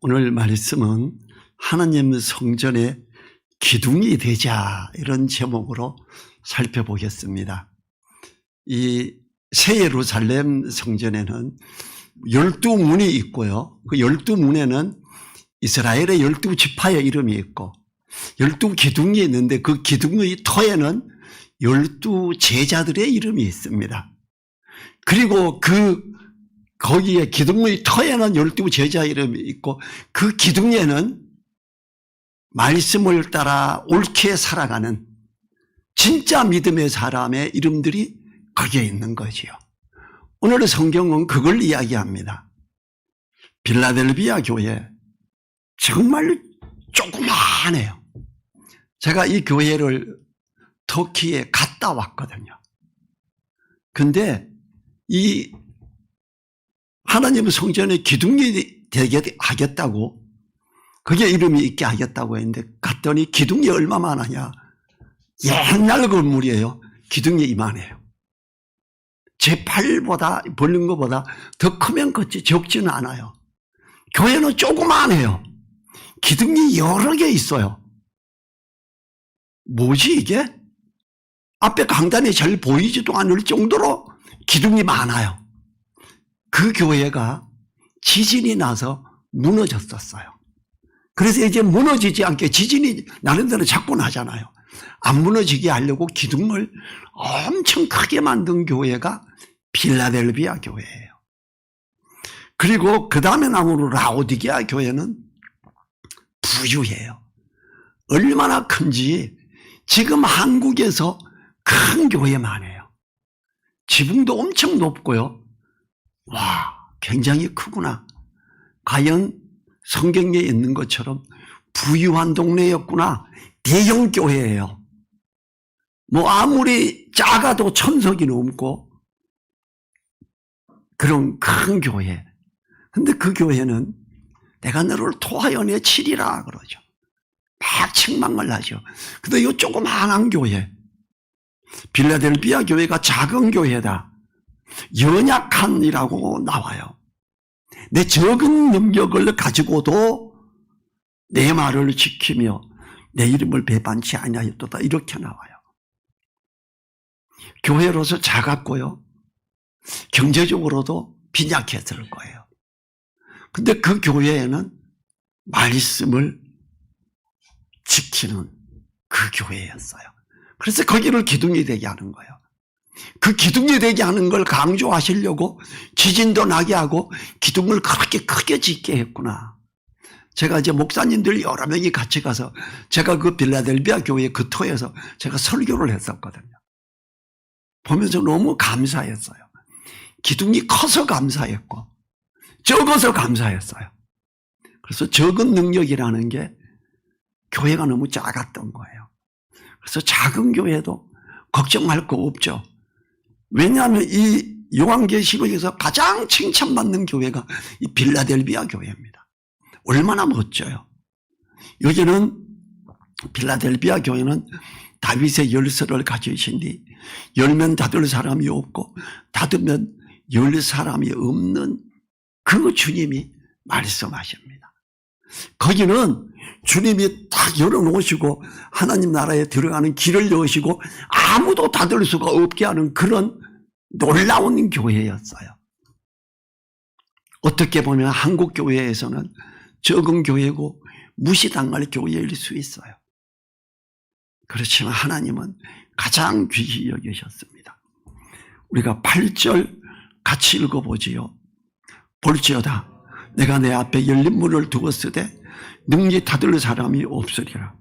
오늘 말씀은 하나님 성전의 기둥이 되자, 이런 제목으로 살펴보겠습니다. 이 새 예루살렘 성전에는 12문이 있고요. 그 12문에는 이스라엘의 12지파의 이름이 있고 12기둥이 있는데 그 기둥의 터에는 12제자들의 이름이 있습니다. 그리고 거기에 기둥의 터에는 12제자 이름이 있고 그 기둥에는 말씀을 따라 옳게 살아가는 진짜 믿음의 사람의 이름들이 거기에 있는 거지요. 오늘의 성경은 그걸 이야기합니다. 빌라델비아 교회 정말 조그마해요. 제가 이 교회를 터키에 갔다 왔거든요. 근데 이 하나님 성전의 기둥이 되게 하겠다고, 그게 이름이 있게 하겠다고 했는데 갔더니 기둥이 얼마만 하냐, 옛날 건물이에요. 기둥이 이만해요. 제 팔보다 벌린 것보다 더 크면 컸지 적지는 않아요. 교회는 조그만해요. 기둥이 여러 개 있어요. 뭐지 이게? 앞에 강단이 잘 보이지도 않을 정도로 기둥이 많아요. 그 교회가 지진이 나서 무너졌었어요. 그래서 이제 무너지지 않게, 지진이 나는 데는 자꾸 나잖아요. 안 무너지게 하려고 기둥을 엄청 크게 만든 교회가 필라델비아 교회예요. 그리고 그 다음에 나오는 라오디게아 교회는 부유해요. 얼마나 큰지 지금 한국에서 큰 교회만 해요. 지붕도 엄청 높고요. 와, 굉장히 크구나. 과연 성경에 있는 것처럼 부유한 동네였구나. 대형 교회예요. 뭐 아무리 작아도 1000석이 넘고 그런 큰 교회. 근데 그 교회는 내가 너를 토하여 내치리라 그러죠. 막 책망을 하죠. 근데 이 조그마한 교회, 빌라델비아 교회가 작은 교회다, 연약한이라고 나와요. 내 적은 능력을 가지고도 내 말을 지키며 내 이름을 배반치 아니하였도다, 이렇게 나와요. 교회로서 작았고요, 경제적으로도 빈약했을 거예요. 근데 그 교회에는 말씀을 지키는 그 교회였어요. 그래서 거기를 기둥이 되게 하는 거예요. 그 기둥이 되게 하는 걸 강조하시려고 지진도 나게 하고 기둥을 그렇게 크게 짓게 했구나. 제가 이제 목사님들 여러 명이 같이 가서 제가 그 빌라델비아 교회 그 터에서 제가 설교를 했었거든요. 보면서 너무 감사했어요. 기둥이 커서 감사했고 적어서 감사했어요. 그래서 적은 능력이라는 게 교회가 너무 작았던 거예요. 그래서 작은 교회도 걱정할 거 없죠. 왜냐하면 이 요한계시록에서 가장 칭찬받는 교회가 이 빌라델비아 교회입니다. 얼마나 멋져요. 여기는 빌라델비아 교회는 다윗의 열쇠를 가지신디 열면 닫을 사람이 없고 닫으면 열 사람이 없는 그 주님이 말씀하십니다. 거기는 주님이 딱 열어놓으시고 하나님 나라에 들어가는 길을 여시고 아무도 닫을 수가 없게 하는 그런 놀라운 교회였어요. 어떻게 보면 한국 교회에서는 적은 교회고 무시당할 교회일 수 있어요. 그렇지만 하나님은 가장 귀히 여기셨습니다. 우리가 8절 같이 읽어보지요. 볼지어다 내가 내 앞에 열린 문을 두었으되 능히 닫을 사람이 없으리라.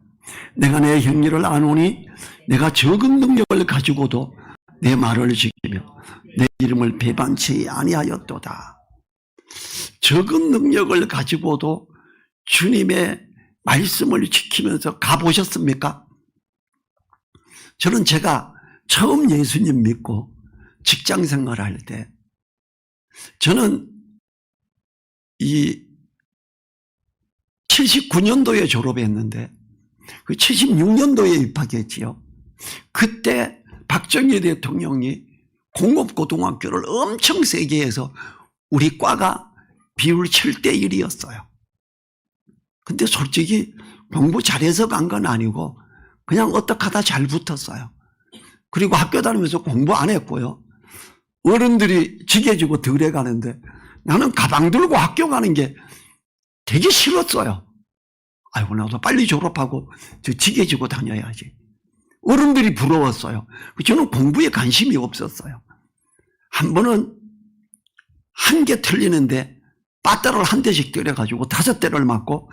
내가 내 행위를 아노니 내가 적은 능력을 가지고도 내 말을 지키며 내 이름을 배반치 아니하였도다. 적은 능력을 가지고도 주님의 말씀을 지키면서 가보셨습니까? 저는 제가 처음 예수님 믿고 직장 생활할 때 저는 이 79년도에 졸업했는데 그 76년도에 입학했지요. 그때 박정희 대통령이 공업고등학교를 엄청 세게 해서 우리 과가 비율 7대 1이었어요. 근데 솔직히 공부 잘해서 간 건 아니고 그냥 어떻게 하다 잘 붙었어요. 그리고 학교 다니면서 공부 안 했고요. 어른들이 지게 주고 덜해 가는데 나는 가방 들고 학교 가는 게 되게 싫었어요. 아이고, 나도 빨리 졸업하고 저 지게 주고 다녀야지. 어른들이 부러웠어요. 저는 공부에 관심이 없었어요. 한 번은 한 개 틀리는데 빠따를 한 대씩 때려가지고 5대를 맞고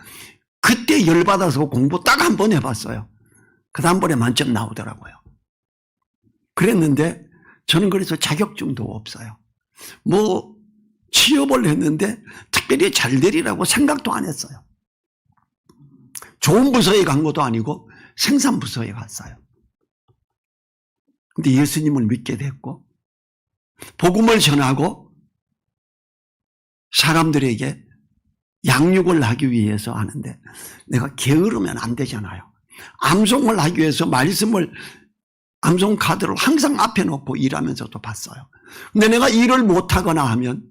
그때 열받아서 공부 딱 한 번 해봤어요. 그 다음번에 만점 나오더라고요. 그랬는데 저는 그래서 자격증도 없어요. 뭐 취업을 했는데 특별히 잘 되리라고 생각도 안 했어요. 좋은 부서에 간 것도 아니고 생산부서에 갔어요. 근데 예수님을 믿게 됐고 복음을 전하고 사람들에게 양육을 하기 위해서 하는데 내가 게으르면 안 되잖아요. 암송을 하기 위해서 말씀을 암송 카드를 항상 앞에 놓고 일하면서도 봤어요. 근데 내가 일을 못하거나 하면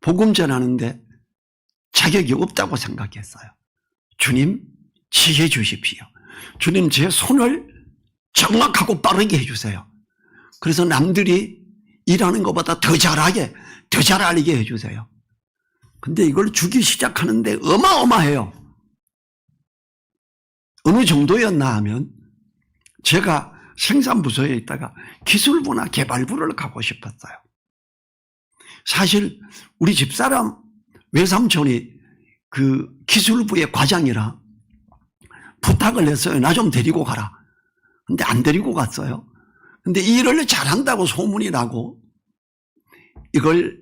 복음 전하는데 자격이 없다고 생각했어요. 주님 지혜 주십시오. 주님 제 손을 정확하고 빠르게 해주세요. 그래서 남들이 일하는 것보다 더 잘하게 더 잘 알게 해주세요. 근데 이걸 주기 시작하는데 어마어마해요. 어느 정도였나 하면 제가 생산부서에 있다가 기술부나 개발부를 가고 싶었어요. 사실 우리 집사람 외삼촌이 그 기술부의 과장이라 부탁을 했어요. 나 좀 데리고 가라. 근데 안 데리고 갔어요. 근데 일을 잘한다고 소문이 나고 이걸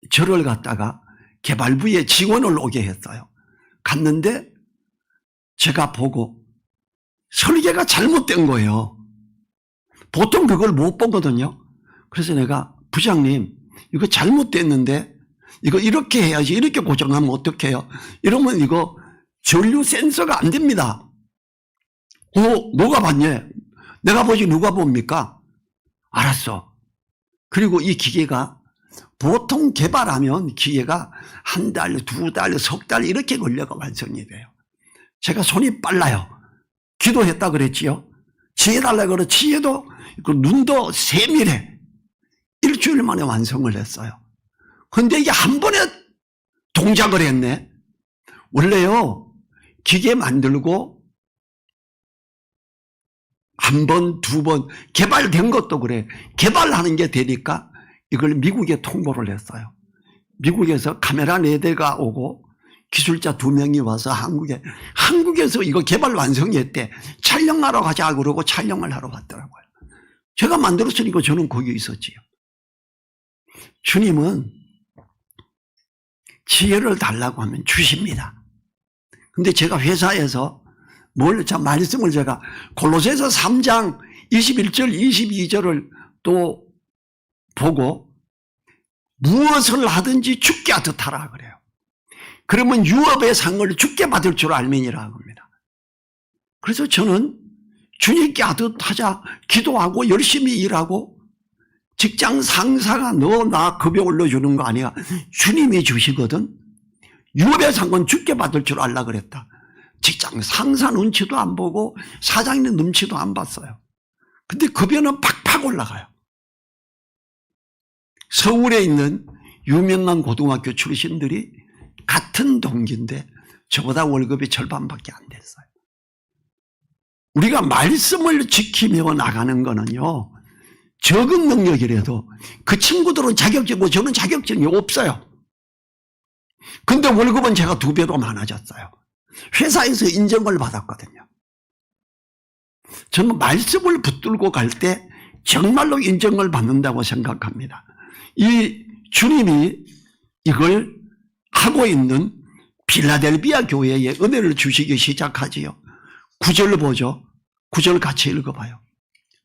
저를 갖다가 개발부에 지원을 오게 했어요. 갔는데 제가 보고 설계가 잘못된 거예요. 보통 그걸 못 보거든요. 그래서 내가 부장님 이거 잘못됐는데 이거 이렇게 해야지 이렇게 고정하면 어떡해요? 이러면 이거 전류 센서가 안 됩니다. 누가 봤냐? 내가 보지 누가 봅니까? 알았어. 그리고 이 기계가 보통 개발하면 기계가 1달, 2달, 3달 이렇게 걸려가 완성이 돼요. 제가 손이 빨라요. 기도했다 그랬지요. 지혜달라 그래. 지혜도 눈도 세밀해. 일주일 만에 완성을 했어요. 근데 이게 한 번에 동작을 했네. 원래요 기계 만들고 한 번, 2번 개발된 것도 그래. 개발하는 게 되니까 이걸 미국에 통보를 했어요. 미국에서 카메라 4대가 오고 기술자 2명이 와서 한국에서 이거 개발 완성했대. 촬영하러 가자 그러고 촬영을 하러 갔더라고요. 제가 만들었으니까 저는 거기 있었지요. 주님은 지혜를 달라고 하면 주십니다. 근데 제가 회사에서 말씀을 제가 골로새서 3장 21절 22절을 또 보고 무엇을 하든지 주께 하듯 하라 그래요. 그러면 유업의 상을 주께 받을 줄 알면이라 합니다. 그래서 저는 주님께 하듯 하자 기도하고 열심히 일하고 직장 상사가 너 나 급여 올려주는 거 아니야. 주님이 주시거든. 유업의 상은 주께 받을 줄 알라 그랬다. 직장 상사 눈치도 안 보고 사장님 눈치도 안 봤어요. 근데 급여는 팍팍 올라가요. 서울에 있는 유명한 고등학교 출신들이 같은 동기인데 저보다 월급이 절반밖에 안 됐어요. 우리가 말씀을 지키며 나가는 거는요 적은 능력이라도 그 친구들은 자격증이고 저는 자격증이 없어요. 근데 월급은 제가 2배로 많아졌어요. 회사에서 인정을 받았거든요. 저는 말씀을 붙들고 갈 때 정말로 인정을 받는다고 생각합니다. 이 주님이 이걸 하고 있는 필라델비아 교회에 은혜를 주시기 시작하지요. 9절 보죠. 9절 같이 읽어봐요.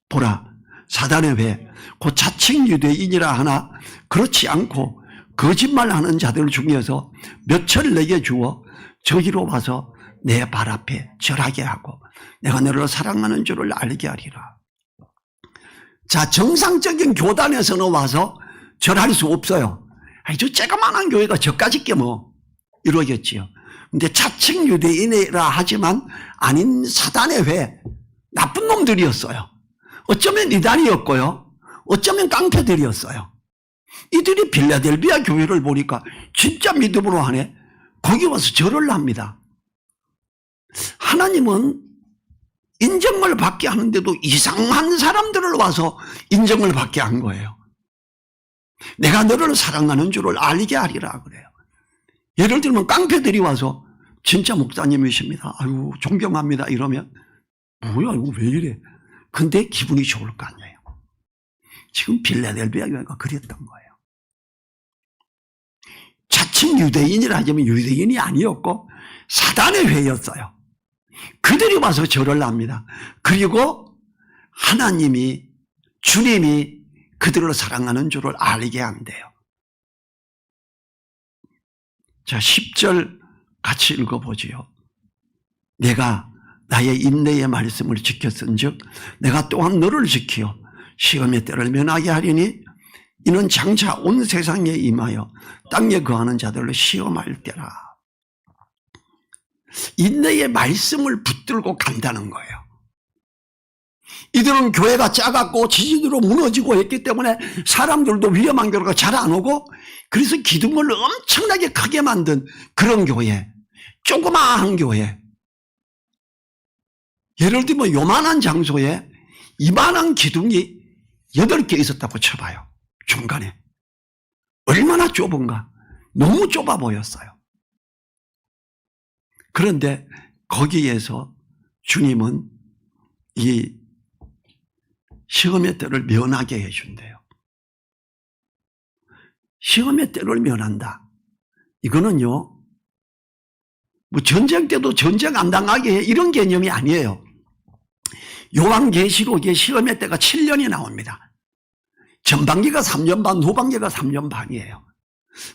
보라 사단의 회 곧 자칭 유대인이라 하나 그렇지 않고 거짓말하는 자들 중에서 몇을 내게 주어 저기로 와서 내 발 앞에 절하게 하고 내가 너를 사랑하는 줄을 알게 하리라. 자, 정상적인 교단에서는 와서 절할 수 없어요. 저 쬐그만한 교회가 저까지 게 뭐 이러겠지요. 근데 자칭 유대인이라 하지만 아닌 사단의 회, 나쁜 놈들이었어요. 어쩌면 이단이었고요. 어쩌면 깡패들이었어요. 이들이 빌라델비아 교회를 보니까 진짜 믿음으로 하네. 거기 와서 절을 합니다. 하나님은 인정을 받게 하는데도 이상한 사람들을 와서 인정을 받게 한 거예요. 내가 너를 사랑하는 줄을 알게 하리라 그래요. 예를 들면 깡패들이 와서 진짜 목사님이십니다. 아유 존경합니다. 이러면 뭐야 이거 왜 이래. 근데 기분이 좋을 거 아니에요. 지금 빌라델비아 교회가 그랬던 거예요. 자칭 유대인이라 하자면 유대인이 아니었고 사단의 회였어요. 그들이 와서 절을 합니다. 그리고 하나님이 주님이 그들을 사랑하는 줄을 알게 한대요. 자 10절 같이 읽어보지요. 내가 나의 인내의 말씀을 지켰은즉 내가 또한 너를 지키어 시험의 때를 면하게 하리니 이는 장차 온 세상에 임하여 땅에 거하는 자들을 시험할 때라. 인내의 말씀을 붙들고 간다는 거예요. 이들은 교회가 작았고 지진으로 무너지고 했기 때문에 사람들도 위험한 교회가 잘 안 오고 그래서 기둥을 엄청나게 크게 만든 그런 교회, 조그마한 교회. 예를 들면 요만한 장소에 이만한 기둥이 8개 있었다고 쳐봐요. 중간에. 얼마나 좁은가. 너무 좁아 보였어요. 그런데 거기에서 주님은 이 시험의 때를 면하게 해준대요. 시험의 때를 면한다. 이거는요, 뭐 전쟁 때도 전쟁 안 당하게 해 이런 개념이 아니에요. 요한계시록에 시험의 때가 7년이 나옵니다. 전반기가 3년 반, 후반기가 3년 반이에요.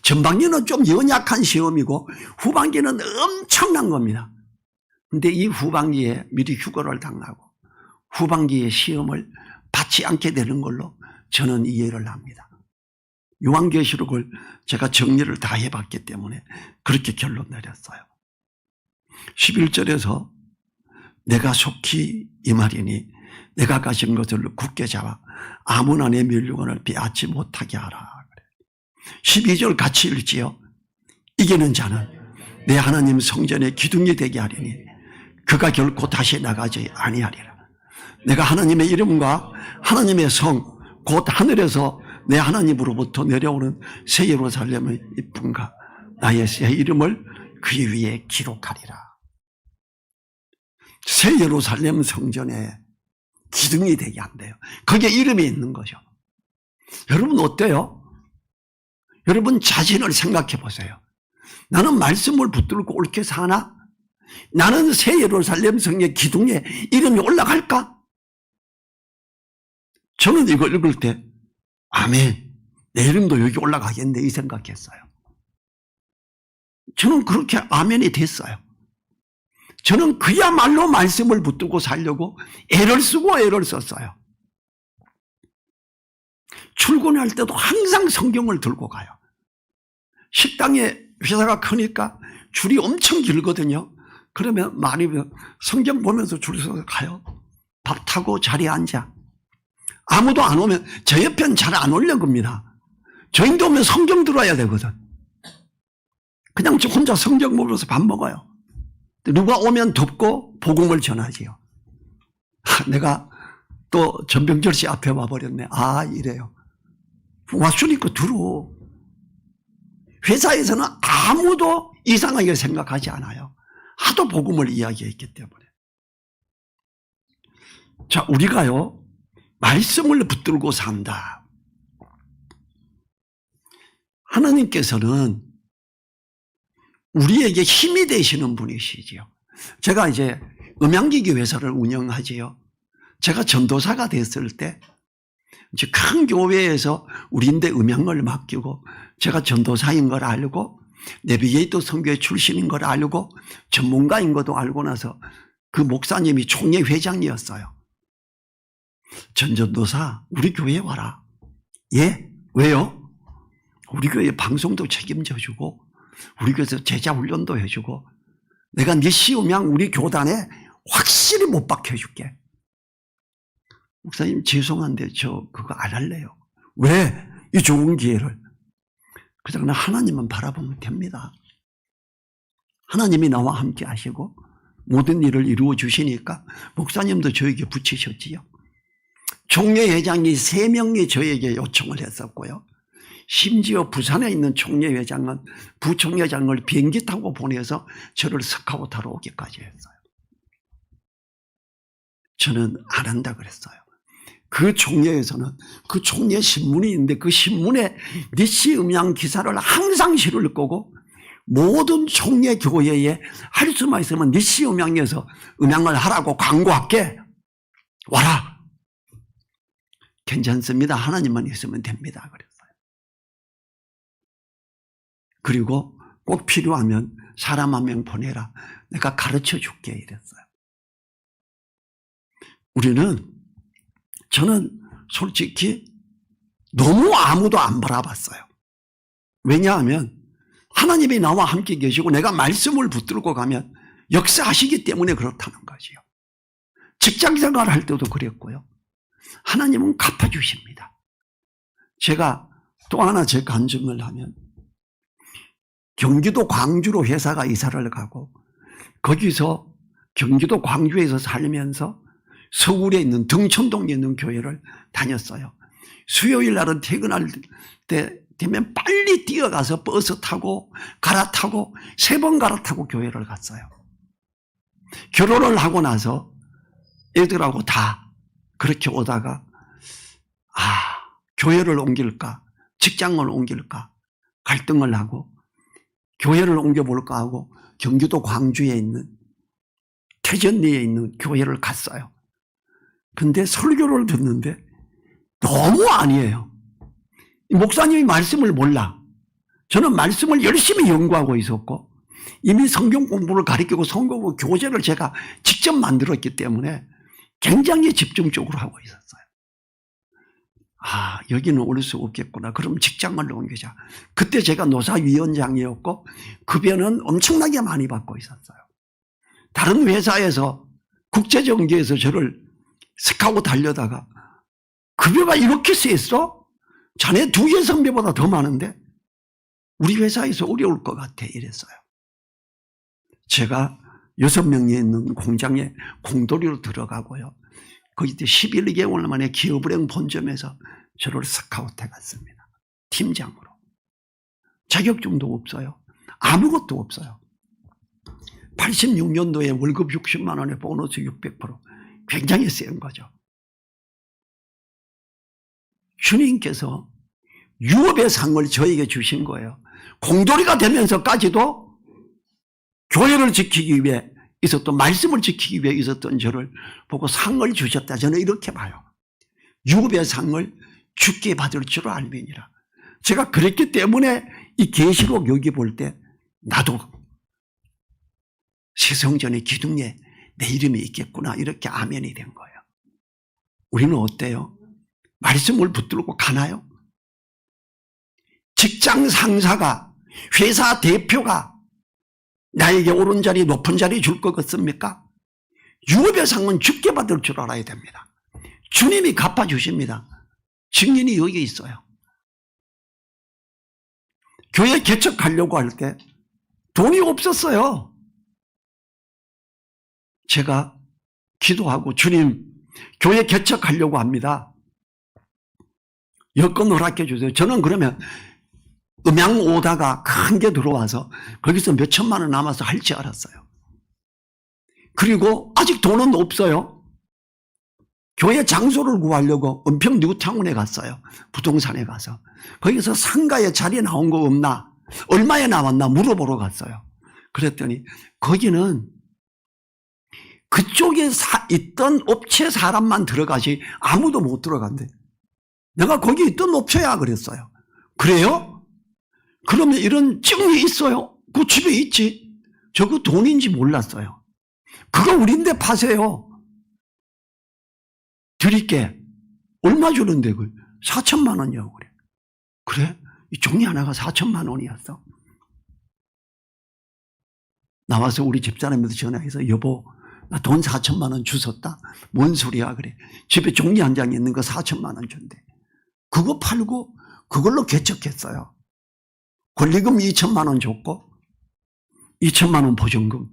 전반기는 좀 연약한 시험이고 후반기는 엄청난 겁니다. 근데 이 후반기에 미리 휴거를 당하고 후반기에 시험을 받지 않게 되는 걸로 저는 이해를 합니다. 요한계시록을 제가 정리를 다 해봤기 때문에 그렇게 결론 내렸어요. 11절에서 내가 속히 임하리니 내가 가진 것을 굳게 잡아 아무나 내 면류관을 빼앗지 못하게 하라. 12절 같이 읽지요. 이기는 자는 내 하나님 성전의 기둥이 되게 하리니 그가 결코 다시 나가지 아니하리라. 내가 하나님의 이름과 하나님의 성 곧 하늘에서 내 하나님으로부터 내려오는 새 예루살렘의 이쁨과 나의 새 이름을 그 위에 기록하리라. 새 예루살렘 성전에 기둥이 되게 한대요. 거기에 이름이 있는 거죠. 여러분 어때요? 여러분 자신을 생각해 보세요. 나는 말씀을 붙들고 옳게 사나? 나는 새 예루살렘 성의 기둥에 이름이 올라갈까? 저는 이거 읽을 때 아멘, 내 이름도 여기 올라가겠네 이 생각했어요. 저는 그렇게 아멘이 됐어요. 저는 그야말로 말씀을 붙들고 살려고 애를 쓰고 애를 썼어요. 출근할 때도 항상 성경을 들고 가요. 식당에 회사가 크니까 줄이 엄청 길거든요. 그러면 많이 성경 보면서 줄 서서 가요. 밥 타고 자리에 앉아. 아무도 안 오면 저 옆에는 잘 안 오려고 합니다. 저인도 오면 성경 들어야 되거든. 그냥 저 혼자 성경 보면서 밥 먹어요. 누가 오면 덮고 복음을 전하지요. 내가 또 전병철 씨 앞에 와버렸네. 아 이래요. 왔으니까 들어. 회사에서는 아무도 이상하게 생각하지 않아요. 하도 복음을 이야기했기 때문에. 자, 우리가요 말씀을 붙들고 산다. 하나님께서는 우리에게 힘이 되시는 분이시지요. 제가 이제 음향기기 회사를 운영하지요. 제가 전도사가 됐을 때 이제 큰 교회에서 우리인데 음향을 맡기고 제가 전도사인 걸 알고 내비게이터 선교회 출신인 걸 알고 전문가인 것도 알고 나서 그 목사님이 총회 회장이었어요. 전도사 우리 교회에 와라. 예? 왜요? 우리 교회 방송도 책임져 주고 우리 교회에서 제자 훈련도 해주고 내가 네 시음향 우리 교단에 확실히 못 박혀줄게. 목사님 죄송한데 저 그거 안 할래요. 왜? 이 좋은 기회를. 그래서 그냥 하나님만 바라보면 됩니다. 하나님이 나와 함께 하시고 모든 일을 이루어 주시니까 목사님도 저에게 붙이셨지요. 총회회장이 3명이 저에게 요청을 했었고요. 심지어 부산에 있는 총회회장은 부총회장을 비행기 타고 보내서 저를 스카우트하러 오기까지 했어요. 저는 안 한다 그랬어요. 그 총회에서는 그 총회 신문이 있는데 그 신문에 니시 음향 기사를 항상 실을 거고 모든 총회 교회에 할 수만 있으면 니시 음향에서 음향을 하라고 광고할게. 와라. 괜찮습니다. 하나님만 있으면 됩니다. 그랬어요. 그리고 꼭 필요하면 사람 한 명 보내라. 내가 가르쳐 줄게 이랬어요. 저는 솔직히 너무 아무도 안 바라봤어요. 왜냐하면 하나님이 나와 함께 계시고 내가 말씀을 붙들고 가면 역사하시기 때문에 그렇다는 거지요. 직장생활 할 때도 그랬고요. 하나님은 갚아주십니다. 제가 또 하나 제 간증을 하면 경기도 광주로 회사가 이사를 가고 거기서 경기도 광주에서 살면서 서울에 있는 등촌동에 있는 교회를 다녔어요. 수요일 날은 퇴근할 때 되면 빨리 뛰어가서 버스 타고 갈아타고 3번 갈아타고 교회를 갔어요. 결혼을 하고 나서 애들하고 다 그렇게 오다가 교회를 옮길까 직장을 옮길까 갈등을 하고 교회를 옮겨볼까 하고 경기도 광주에 있는 태전리에 있는 교회를 갔어요. 근데 설교를 듣는데 너무 아니에요. 목사님이 말씀을 몰라. 저는 말씀을 열심히 연구하고 있었고 이미 성경 공부를 가르치고 성경 교재를 제가 직접 만들었기 때문에 굉장히 집중적으로 하고 있었어요. 여기는 올 수 없겠구나. 그럼 직장을 옮기자. 그때 제가 노사위원장이었고 급여는 엄청나게 많이 받고 있었어요. 다른 회사에서 국제정계에서 저를 스카우트 하려다가 급여가 이렇게 셌어? 자네 2개 선배보다 더 많은데 우리 회사에서 어려울 것 같아 이랬어요. 제가 6명이 있는 공장에 공돌이로 들어가고요. 거기 11개월 만에 기업은행 본점에서 저를 스카우트 해갔습니다. 팀장으로. 자격증도 없어요. 아무것도 없어요. 86년도에 월급 60만 원에 보너스 600%. 굉장히 센 거죠. 주님께서 유업의 상을 저에게 주신 거예요. 공돌이가 되면서까지도 교회를 지키기 위해 있었던 말씀을 지키기 위해 있었던 저를 보고 상을 주셨다. 저는 이렇게 봐요. 유업의 상을 주께 받을 줄 알미니라. 제가 그랬기 때문에 이 계시록 여기 볼 때 나도 세성전의 기둥에 내 이름이 있겠구나 이렇게 아멘이 된 거예요. 우리는 어때요? 말씀을 붙들고 가나요? 직장 상사가 회사 대표가 나에게 옳은 자리 높은 자리 줄 것 같습니까? 유업의 상은 주께 받을 줄 알아야 됩니다. 주님이 갚아주십니다. 증인이 여기 있어요. 교회 개척하려고 할 때 돈이 없었어요. 제가 기도하고 주님 교회 개척하려고 합니다. 여건 허락해 주세요. 저는 그러면 음양 오다가 큰 게 들어와서 거기서 몇 천만 원 남아서 할지 알았어요. 그리고 아직 돈은 없어요. 교회 장소를 구하려고 은평 뉴타운에 갔어요. 부동산에 가서. 거기서 상가에 자리 나온 거 없나? 얼마에 나왔나? 물어보러 갔어요. 그랬더니 거기는 그쪽에 있던 업체 사람만 들어가지 아무도 못 들어간대. 내가 거기 있던 업체야 그랬어요. 그래요? 그러면 이런 증이 있어요? 그 집에 있지. 저거 돈인지 몰랐어요. 그거 우린데 파세요. 드릴게. 얼마 주는데? 4천만 원이요. 그래. 이 종이 하나가 4천만 원이었어. 나와서 우리 집사람한테 전화해서 여보 나 돈 4천만 원 주웠다. 뭔 소리야 그래. 집에 종이 한 장 있는 거 4천만 원 준대. 그거 팔고 그걸로 개척했어요. 권리금 2천만 원 줬고 2천만 원 보증금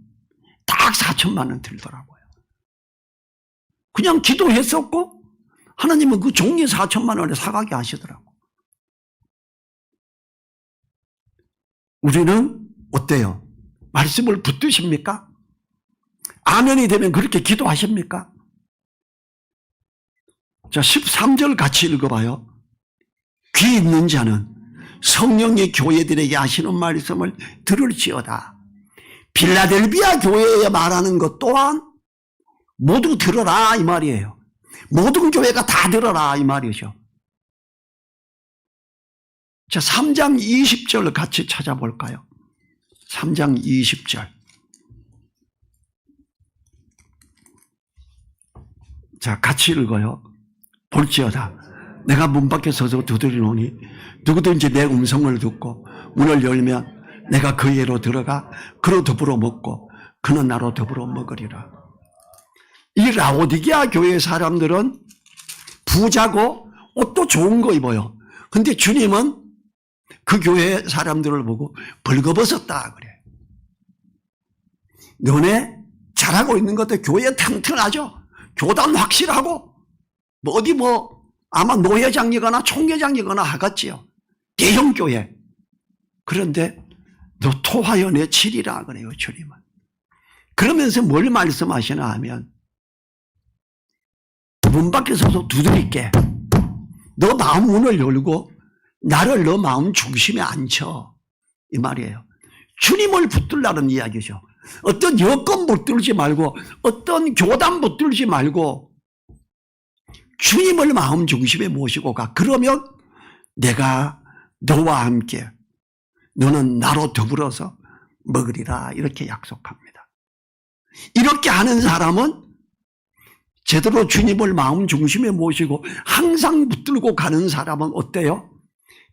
딱 4천만 원 들더라고요. 그냥 기도했었고 하나님은 그 종이 4천만 원에 사가게 하시더라고. 우리는 어때요? 말씀을 붙드십니까? 아멘이 되면 그렇게 기도하십니까? 자, 13절 같이 읽어봐요. 귀 있는 자는 성령이 교회들에게 하시는 말씀을 들을지어다. 필라델비아 교회에 말하는 것 또한 모두 들어라 이 말이에요. 모든 교회가 다 들어라 이 말이죠. 자, 3장 20절 같이 찾아볼까요? 3장 20절. 자, 같이 읽어요. 볼지어다. 내가 문 밖에 서서 두드리노니 누구든지 내 음성을 듣고 문을 열면 내가 그에로 들어가 그로 더불어 먹고 그는 나로 더불어 먹으리라. 이 라오디게아 교회 사람들은 부자고 옷도 좋은 거 입어요. 근데 주님은 그 교회 사람들을 보고 벌거벗었다 그래. 너네 잘하고 있는 것도 교회 튼튼하죠. 교단 확실하고 어디 아마 노회장이거나 총회장이거나 하겠지요. 대형 교회. 그런데 너 토하여 내 치리라 그래요 주님은. 그러면서 뭘 말씀하시나 하면 문 밖에 서서 두드릴게. 너 마음 문을 열고 나를 너 마음 중심에 앉혀 이 말이에요. 주님을 붙들라는 이야기죠. 어떤 여건 붙들지 말고 어떤 교단 붙들지 말고 주님을 마음 중심에 모시고 가. 그러면 내가 너와 함께 너는 나로 더불어서 먹으리라 이렇게 약속합니다. 이렇게 하는 사람은 제대로 주님을 마음 중심에 모시고 항상 붙들고 가는 사람은 어때요?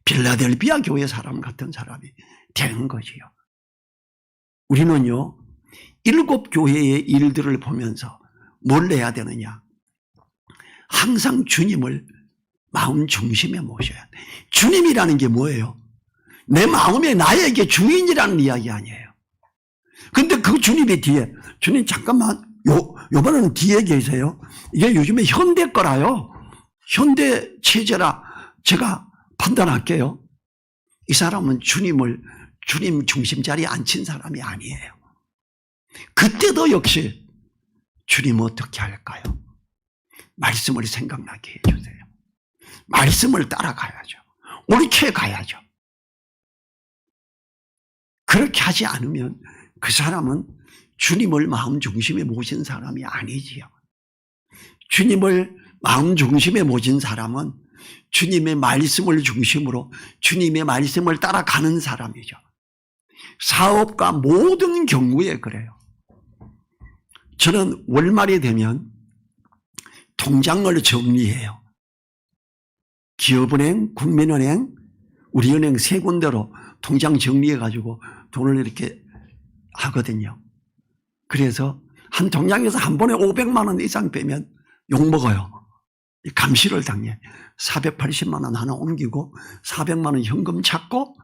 필라델비아 교회 사람 같은 사람이 되는 거지요. 우리는요 7 교회의 일들을 보면서 뭘 해야 되느냐? 항상 주님을 마음 중심에 모셔야 돼. 주님이라는 게 뭐예요? 내 마음에 나에게 주인이라는 이야기 아니에요. 근데 그 주님이 뒤에, 주님 잠깐만 요번에는 뒤에 계세요. 이게 요즘에 현대 거라요. 현대 체제라 제가 판단할게요. 이 사람은 주님 중심 자리에 앉힌 사람이 아니에요. 그때도 역시 주님 어떻게 할까요? 말씀을 생각나게 해주세요. 말씀을 따라가야죠. 옳게 가야죠. 그렇게 하지 않으면 그 사람은 주님을 마음 중심에 모신 사람이 아니지요. 주님을 마음 중심에 모신 사람은 주님의 말씀을 중심으로 주님의 말씀을 따라가는 사람이죠. 사업과 모든 경우에 그래요. 저는 월말이 되면 통장을 정리해요. 기업은행, 국민은행, 우리은행 세 군데로 통장 정리해가지고 돈을 이렇게 하거든요. 그래서 한 통장에서 한 번에 500만 원 이상 빼면 욕먹어요. 감시를 당해. 480만 원 하나 옮기고 400만 원 현금 찾고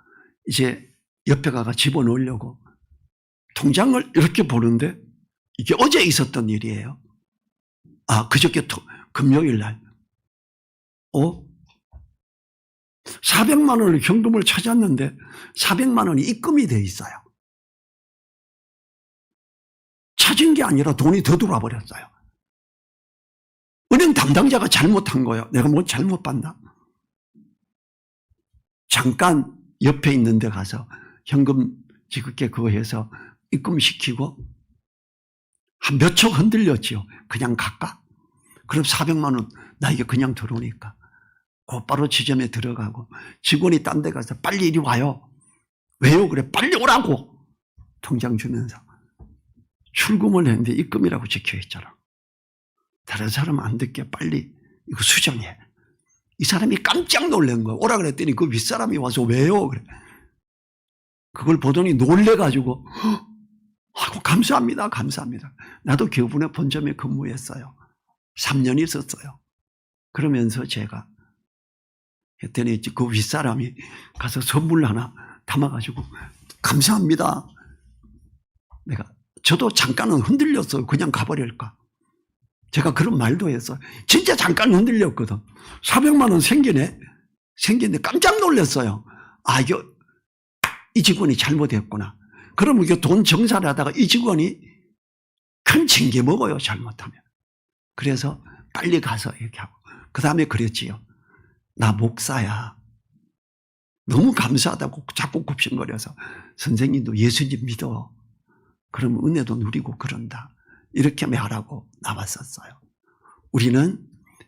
이제 옆에 가가 집어넣으려고 통장을 이렇게 보는데 이게 어제 있었던 일이에요. 그저께 금요일 날 400만 원을 현금을 찾았는데 400만 원이 입금이 돼 있어요. 찾은 게 아니라 돈이 더 들어와 버렸어요. 은행 담당자가 잘못한 거예요. 내가 뭐 잘못 봤나? 잠깐 옆에 있는 데 가서 현금 지급게 그거 해서 입금시키고 한 몇 초 흔들렸지요. 그냥 갈까? 그럼 400만 원 나에게 그냥 들어오니까 곧바로 지점에 들어가고 직원이 딴 데 가서 빨리 이리 와요. 왜요? 그래 빨리 오라고 통장 주면서 출금을 했는데 입금이라고 적혀있잖아. 다른 사람 안 듣게 빨리 이거 수정해. 이 사람이 깜짝 놀란 거야. 오라 그랬더니 그 윗사람이 와서 왜요? 그래. 그걸 보더니 놀래가지고 감사합니다. 감사합니다. 나도 교분의 본점에 근무했어요. 3년 있었어요. 그러면서 제가 했더니 그 윗사람이 가서 선물 하나 담아가지고 감사합니다. 저도 잠깐은 흔들렸어요. 그냥 가버릴까. 제가 그런 말도 했어요. 진짜 잠깐 흔들렸거든. 400만 원 생겼는데 깜짝 놀랐어요. 아, 이 직원이 잘못했구나. 그러면 이게 돈 정산을 하다가 이 직원이 큰 징계 먹어요. 잘못하면. 그래서 빨리 가서 얘기하고. 그 다음에 그랬지요. 나 목사야. 너무 감사하다고 자꾸 굽신거려서 선생님도 예수님 믿어. 그러면 은혜도 누리고 그런다. 이렇게 말하고 나왔었어요. 우리는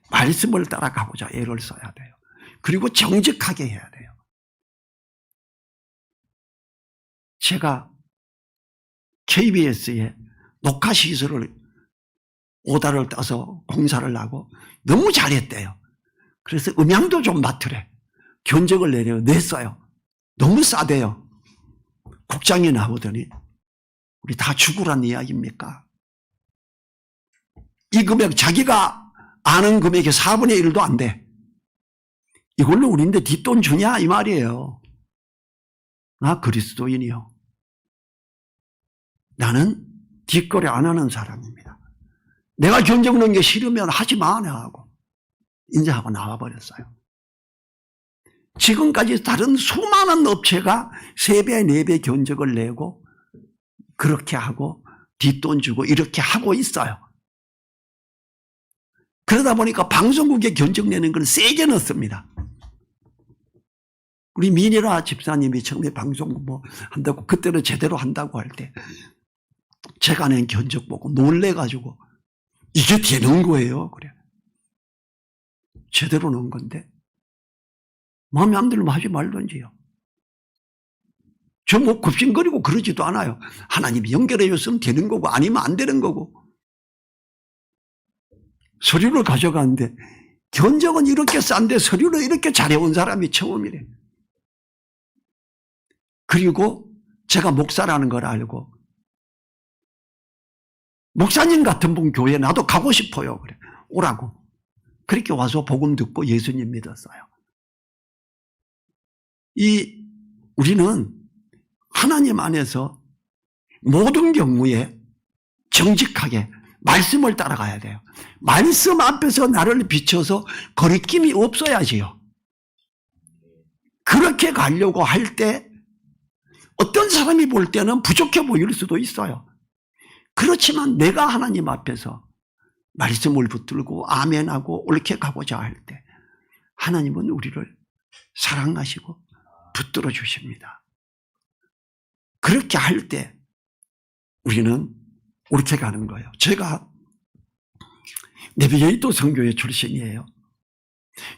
말씀을 따라가고자 애를 써야 돼요. 그리고 정직하게 해야 돼요. 제가 KBS에 녹화시설을 오다를 따서 공사를 하고 너무 잘했대요. 그래서 음향도 좀 맡으래. 견적을 냈어요. 너무 싸대요. 국장이 나오더니 우리 다 죽으란 이야기입니까? 이 금액 자기가 아는 금액의 4분의 1도 안 돼. 이걸로 우리인데 뒷돈 주냐 이 말이에요. 나 그리스도인이요. 나는 뒷거래 안 하는 사람입니다. 내가 견적 넣은 게 싫으면 하지 마 하고 인정하고 나와버렸어요. 지금까지 다른 수많은 업체가 3배, 4배 견적을 내고 그렇게 하고 뒷돈 주고 이렇게 하고 있어요. 그러다 보니까 방송국에 견적 내는 건 세게 넣습니다. 우리 민희라 집사님이 처음에 방송국 뭐 한다고 그때는 제대로 한다고 할 때 제가 낸 견적 보고 놀래가지고 이게 되는 거예요. 그래. 제대로 넣은 건데 마음에 안 들면 하지 말던지요. 저 뭐 굽신거리고 그러지도 않아요. 하나님이 연결해 줬으면 되는 거고 아니면 안 되는 거고. 서류를 가져가는데 견적은 이렇게 싼데 서류를 이렇게 잘해온 사람이 처음이래. 그리고 제가 목사라는 걸 알고 목사님 같은 분 교회에 나도 가고 싶어요. 그래. 오라고. 그렇게 와서 복음 듣고 예수님 믿었어요. 우리는 하나님 안에서 모든 경우에 정직하게 말씀을 따라가야 돼요. 말씀 앞에서 나를 비춰서 거리낌이 없어야지요. 그렇게 가려고 할 때 어떤 사람이 볼 때는 부족해 보일 수도 있어요. 그렇지만 내가 하나님 앞에서 말씀을 붙들고 아멘하고 옳게 가고자 할 때 하나님은 우리를 사랑하시고 붙들어 주십니다. 그렇게 할 때 우리는 옳게 가는 거예요. 제가 내비게이터 선교회 출신이에요.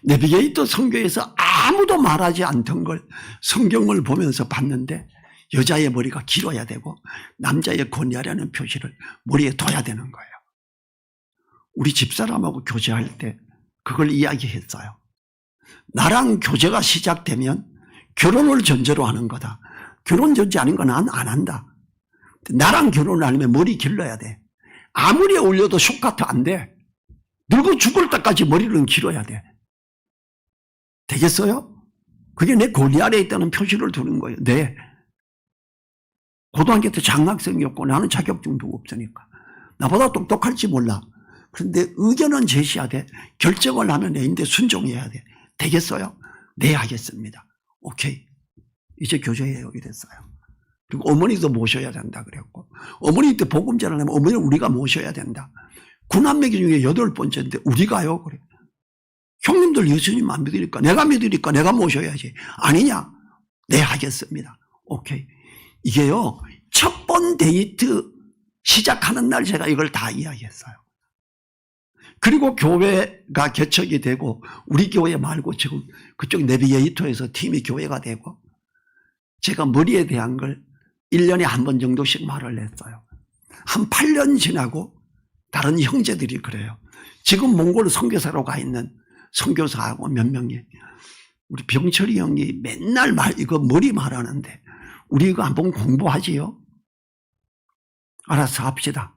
내비게이터 선교회에서 아무도 말하지 않던 걸 성경을 보면서 봤는데 여자의 머리가 길어야 되고 남자의 권위하라는 표시를 머리에 둬야 되는 거예요. 우리 집사람하고 교제할 때 그걸 이야기했어요. 나랑 교제가 시작되면 결혼을 전제로 하는 거다. 결혼 전제 아닌 건 난 안 한다. 나랑 결혼을 하려면 머리 길러야 돼. 아무리 올려도 숏카트 안 돼. 늙어 죽을 때까지 머리는 길어야 돼. 되겠어요? 그게 내 권위 아래에 있다는 표시를 두는 거예요. 네. 고등학교 때 장학생이었고 나는 자격증도 없으니까. 나보다 똑똑할지 몰라. 그런데 의견은 제시하되 결정을 하면 내인데 순종해야 돼. 되겠어요? 네, 하겠습니다. 오케이. 이제 교제해요. 이랬어요. 그리고 어머니도 모셔야 된다 그랬고 어머니 때 복음제를 하면 어머니를 우리가 모셔야 된다. 9남매 중에 8번째인데 우리가요? 그래. 형님들 예수님 안 믿으니까 내가 믿으니까 내가 모셔야지. 아니냐? 네, 하겠습니다. 오케이. 이게요, 첫 번 데이트 시작하는 날 제가 이걸 다 이야기했어요. 그리고 교회가 개척이 되고 우리 교회 말고 지금 그쪽 내비게이터에서 팀이 교회가 되고 제가 머리에 대한 걸 1년에 한 번 정도씩 말을 했어요. 한 8년 지나고 다른 형제들이 그래요. 지금 몽골 선교사로 가 있는 선교사하고 몇 명이 우리 병철이 형이 맨날 이거 머리 말하는데 우리 이거 한번 공부하지요. 알아서 합시다.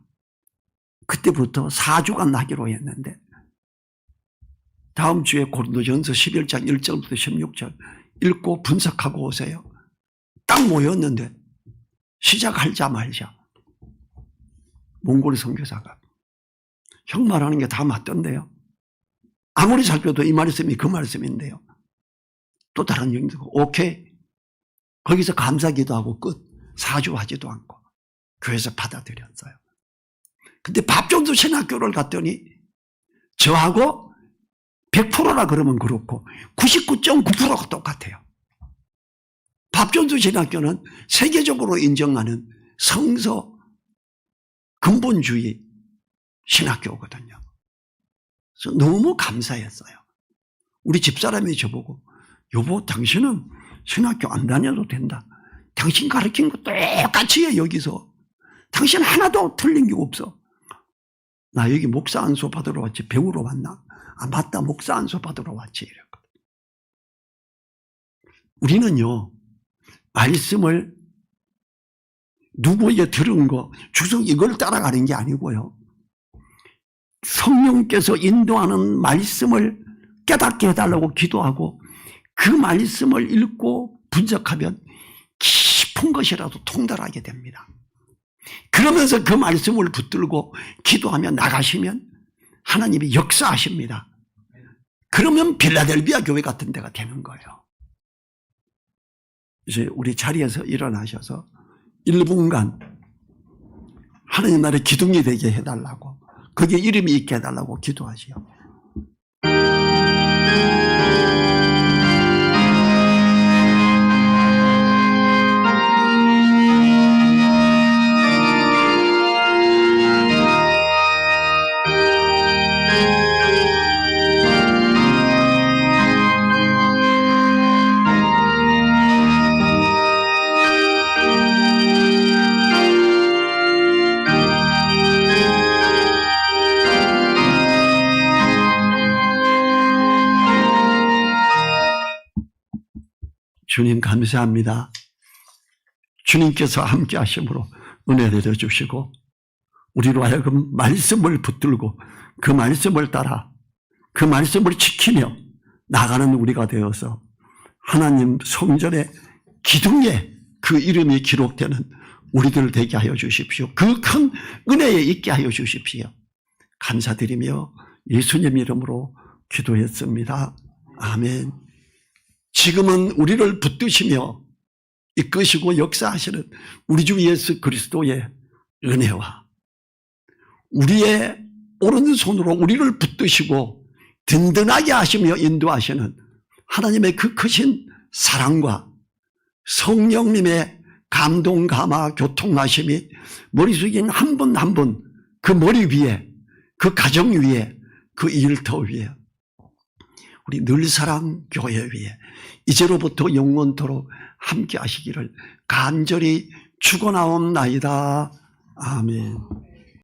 그때부터 4주간 하기로 했는데 다음 주에 고린도전서 11장 1절부터 16절 읽고 분석하고 오세요. 딱 모였는데 시작하자마자 몽골 선교사가 형 말하는 게 다 맞던데요. 아무리 살펴도 이 말씀이 그 말씀인데요. 또 다른 영도 오케이. 거기서 감사기도 하고 끝. 4주 하지도 않고 교회에서 받아들였어요. 근데 밥종도 신학교를 갔더니 저하고 100%라 그러면 그렇고 99.9%가 똑같아요. 밥종도 신학교는 세계적으로 인정하는 성서 근본주의 신학교거든요. 그래서 너무 감사했어요. 우리 집사람이 저보고 여보 당신은 신학교 안 다녀도 된다. 당신 가르친 거 똑같이 해 여기서. 당신 하나도 틀린 게 없어. 나 여기 목사 안수 받으러 왔지 배우러 왔나? 아 맞다 목사 안수 받으러 왔지 이랬거든. 우리는요 말씀을 누구에게 들은 거 주석 이걸 따라가는 게 아니고요. 성령께서 인도하는 말씀을 깨닫게 해달라고 기도하고 그 말씀을 읽고 분석하면 깊은 것이라도 통달하게 됩니다. 그러면서 그 말씀을 붙들고 기도하며 나가시면 하나님이 역사하십니다. 그러면 빌라델비아 교회 같은 데가 되는 거예요. 이제 우리 자리에서 일어나셔서 1분간 하나님 나라의 기둥이 되게 해달라고 거기에 이름이 있게 해달라고 기도하시오. 주님 감사합니다. 주님께서 함께 하심으로 은혜 내려주시고 우리로 하여금 말씀을 붙들고 그 말씀을 따라 그 말씀을 지키며 나가는 우리가 되어서 하나님 성전의 기둥에 그 이름이 기록되는 우리들 되게 하여 주십시오. 그 큰 은혜에 있게 하여 주십시오. 감사드리며 예수님 이름으로 기도했습니다. 아멘. 지금은 우리를 붙드시며 이끄시고 역사하시는 우리 주 예수 그리스도의 은혜와 우리의 오른손으로 우리를 붙드시고 든든하게 하시며 인도하시는 하나님의 그 크신 사랑과 성령님의 감동, 감화, 교통하심이 머리 숙인 한 분 한 분 그 머리 위에 그 가정 위에 그 일터 위에 우리 늘사랑 교회 위에 이제로부터 영원토록 함께 하시기를 간절히 축원하옵나이다. 아멘.